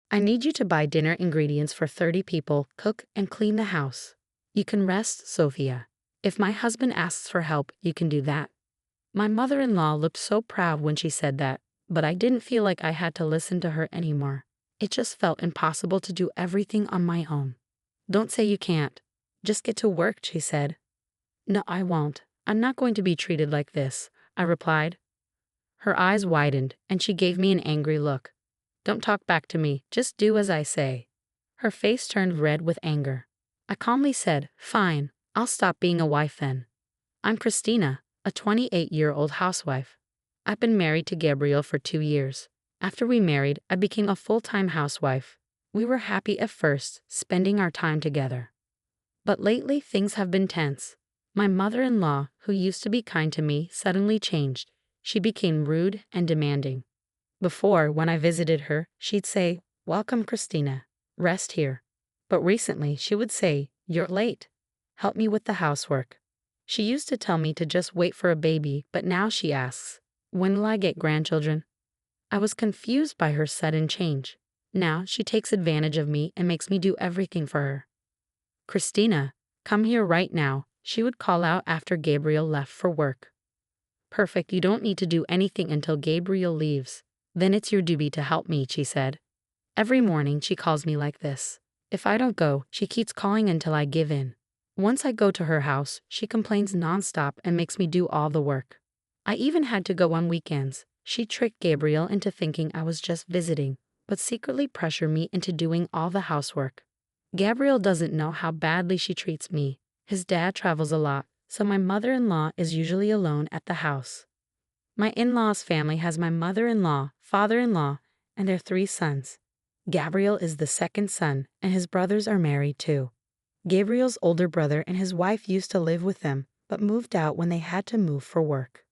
I need you to buy dinner ingredients for 30 people, cook and clean the house. You can rest, Sofia. If my husband asks for help, you can do that. My mother-in-law looked so proud when she said that, but I didn't feel like I had to listen to her anymore. It just felt impossible to do everything on my own. Don't say you can't. Just get to work, she said. No, I won't. I'm not going to be treated like this, I replied. Her eyes widened, and she gave me an angry look. Don't talk back to me, just do as I say. Her face turned red with anger. I calmly said, fine, I'll stop being a wife then. I'm Christina, a 28-year-old housewife. I've been married to Gabriel for 2 years. After we married, I became a full-time housewife. We were happy at first, spending our time together. But lately, things have been tense. My mother-in-law, who used to be kind to me, suddenly changed. She became rude and demanding. Before, when I visited her, she'd say, "Welcome, Christina. Rest here." But recently, she would say, "You're late. Help me with the housework." She used to tell me to just wait for a baby, but now she asks, "When will I get grandchildren?" I was confused by her sudden change. Now she takes advantage of me and makes me do everything for her. "Christina, come here right now," she would call out after Gabriel left for work. "Perfect, you don't need to do anything until Gabriel leaves. Then it's your duty to help me," she said. Every morning she calls me like this. If I don't go, she keeps calling until I give in. Once I go to her house, she complains nonstop and makes me do all the work. I even had to go on weekends. She tricked Gabriel into thinking I was just visiting, but secretly pressured me into doing all the housework. Gabriel doesn't know how badly she treats me. His dad travels a lot, so my mother-in-law is usually alone at the house. My in-laws' family has my mother-in-law, father-in-law, and their 3 sons. Gabriel is the second son, and his brothers are married too. Gabriel's older brother and his wife used to live with them, but moved out when they had to move for work.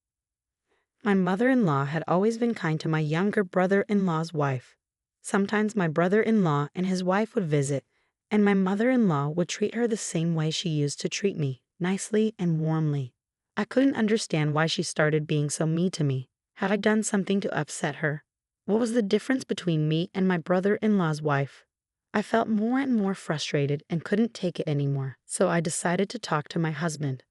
My mother-in-law had always been kind to my younger brother-in-law's wife. Sometimes my brother-in-law and his wife would visit, and my mother-in-law would treat her the same way she used to treat me, nicely and warmly. I couldn't understand why she started being so mean to me. Had I done something to upset her? What was the difference between me and my brother-in-law's wife? I felt more and more frustrated and couldn't take it anymore, so I decided to talk to my husband.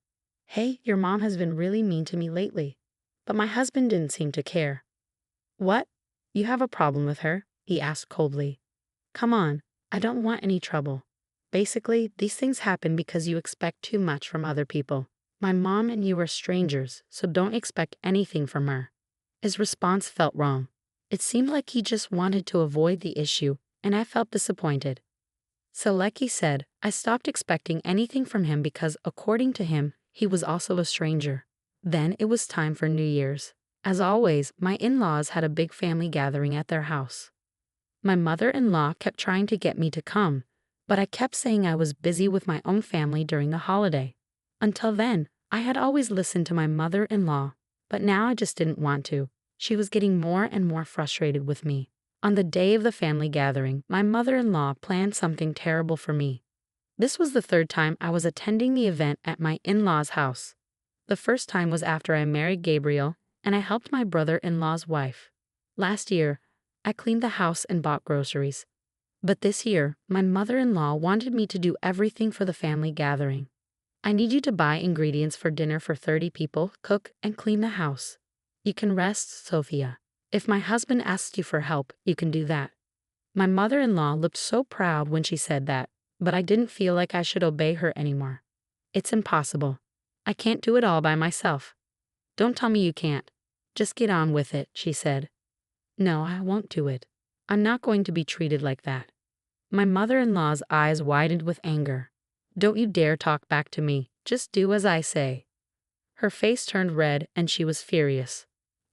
"Hey, your mom has been really mean to me lately." But my husband didn't seem to care. "What? You have a problem with her?" he asked coldly. "Come on, I don't want any trouble. Basically, these things happen because you expect too much from other people. My mom and you are strangers, so don't expect anything from her." His response felt wrong. It seemed like he just wanted to avoid the issue, and I felt disappointed. So like he said, I stopped expecting anything from him because, according to him, he was also a stranger. Then it was time for New Year's. As always, my in-laws had a big family gathering at their house. My mother-in-law kept trying to get me to come, but I kept saying I was busy with my own family during the holiday. Until then, I had always listened to my mother-in-law, but now I just didn't want to. She was getting more and more frustrated with me. On the day of the family gathering, my mother-in-law planned something terrible for me. This was the 3rd time I was attending the event at my in-laws' house. The first time was after I married Gabriel, and I helped my brother-in-law's wife. Last year, I cleaned the house and bought groceries. But this year, my mother-in-law wanted me to do everything for the family gathering. "I need you to buy ingredients for dinner for 30 people, cook, and clean the house. You can rest, Sofia. If my husband asks you for help, you can do that." My mother-in-law looked so proud when she said that, but I didn't feel like I should obey her anymore. "It's impossible. I can't do it all by myself." "Don't tell me you can't. Just get on with it," she said. "No, I won't do it. I'm not going to be treated like that." My mother-in-law's eyes widened with anger. "Don't you dare talk back to me. Just do as I say." Her face turned red and she was furious.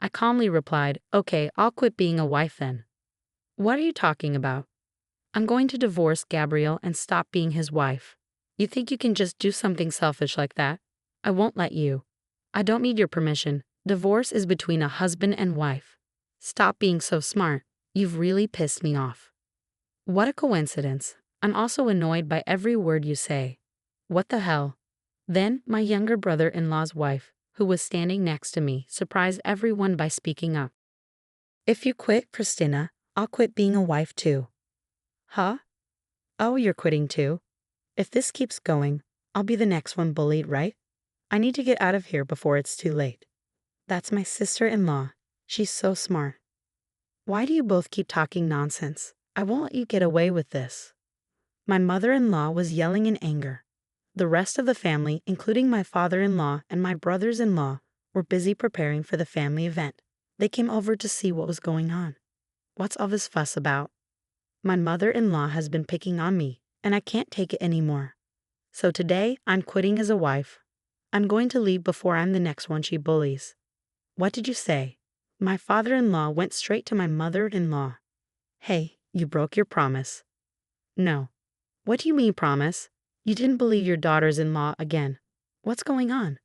I calmly replied, "Okay, I'll quit being a wife then." "What are you talking about?" "I'm going to divorce Gabriel and stop being his wife." "You think you can just do something selfish like that?" "I won't let you." "I don't need your permission. Divorce is between a husband and wife." "Stop being so smart. You've really pissed me off." "What a coincidence. I'm also annoyed by every word you say." "What the hell?" Then my younger brother-in-law's wife, who was standing next to me, surprised everyone by speaking up. "If you quit, Christina, I'll quit being a wife too." Huh? Oh, you're quitting too? If this keeps going, I'll be the next one bullied, right? I need to get out of here before it's too late. That's my sister-in-law. She's so smart. Why do you both keep talking nonsense? I won't let you get away with this. My mother-in-law was yelling in anger. The rest of the family, including my father-in-law and my brothers-in-law, were busy preparing for the family event. They came over to see what was going on. What's all this fuss about? My mother-in-law has been picking on me, and I can't take it anymore. So today, I'm quitting as a wife. I'm going to leave before I'm the next one she bullies. What did you say? My father-in-law went straight to my mother-in-law. Hey, you broke your promise. No. What do you mean promise? You didn't believe your daughters-in-law again. What's going on?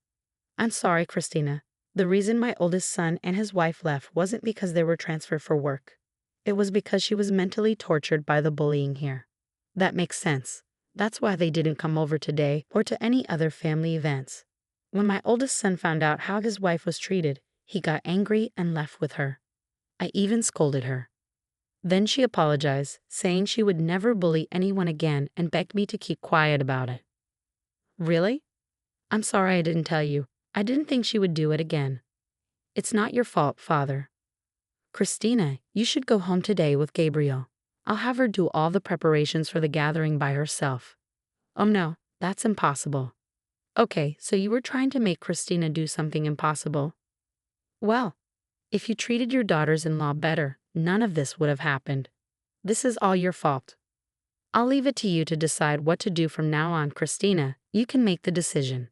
I'm sorry, Christina. The reason my oldest son and his wife left wasn't because they were transferred for work. It was because she was mentally tortured by the bullying here. That makes sense. That's why they didn't come over today or to any other family events. When my oldest son found out how his wife was treated, he got angry and left with her. I even scolded her. Then she apologized, saying she would never bully anyone again and begged me to keep quiet about it. Really? I'm sorry I didn't tell you. I didn't think she would do it again. It's not your fault, Father. Christina, you should go home today with Gabriel. I'll have her do all the preparations for the gathering by herself. Oh no, that's impossible. Okay, so you were trying to make Christina do something impossible. Well, if you treated your daughters-in-law better, none of this would have happened. This is all your fault. I'll leave it to you to decide what to do from now on, Christina. You can make the decision.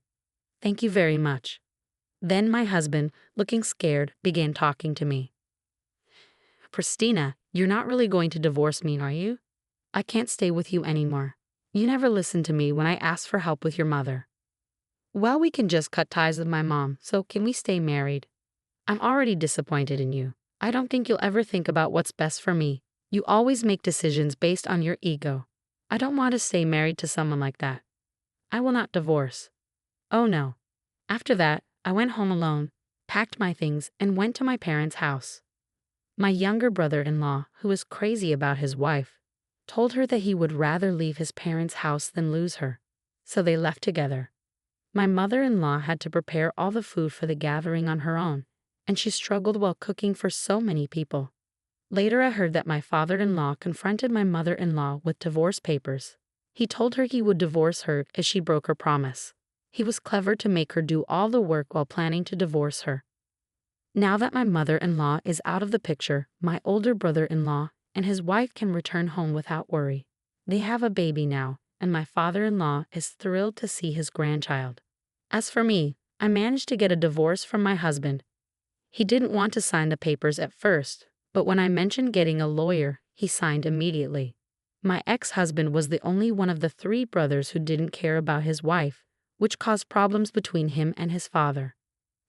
Thank you very much. Then my husband, looking scared, began talking to me. Christina, you're not really going to divorce me, are you? I can't stay with you anymore. You never listened to me when I asked for help with your mother. Well, we can just cut ties with my mom, so can we stay married? I'm already disappointed in you. I don't think you'll ever think about what's best for me. You always make decisions based on your ego. I don't want to stay married to someone like that. I will not divorce. Oh no. After that, I went home alone, packed my things, and went to my parents' house. My younger brother-in-law, who was crazy about his wife, told her that he would rather leave his parents' house than lose her. So they left together. My mother-in-law had to prepare all the food for the gathering on her own, and she struggled while cooking for so many people. Later I heard that my father-in-law confronted my mother-in-law with divorce papers. He told her he would divorce her if she broke her promise. He was clever to make her do all the work while planning to divorce her. Now that my mother-in-law is out of the picture, my older brother-in-law and his wife can return home without worry. They have a baby now, and my father-in-law is thrilled to see his grandchild. As for me, I managed to get a divorce from my husband. He didn't want to sign the papers at first, but when I mentioned getting a lawyer, he signed immediately. My ex-husband was the only one of the 3 brothers who didn't care about his wife, which caused problems between him and his father.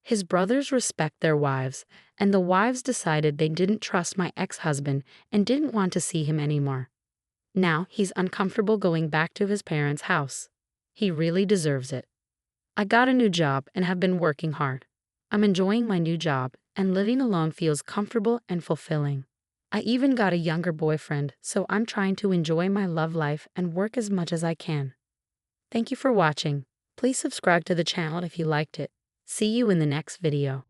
His brothers respect their wives, and the wives decided they didn't trust my ex-husband and didn't want to see him anymore. Now he's uncomfortable going back to his parents' house. He really deserves it. I got a new job and have been working hard. I'm enjoying my new job, and living alone feels comfortable and fulfilling. I even got a younger boyfriend, so I'm trying to enjoy my love life and work as much as I can. Thank you for watching. Please subscribe to the channel if you liked it. See you in the next video.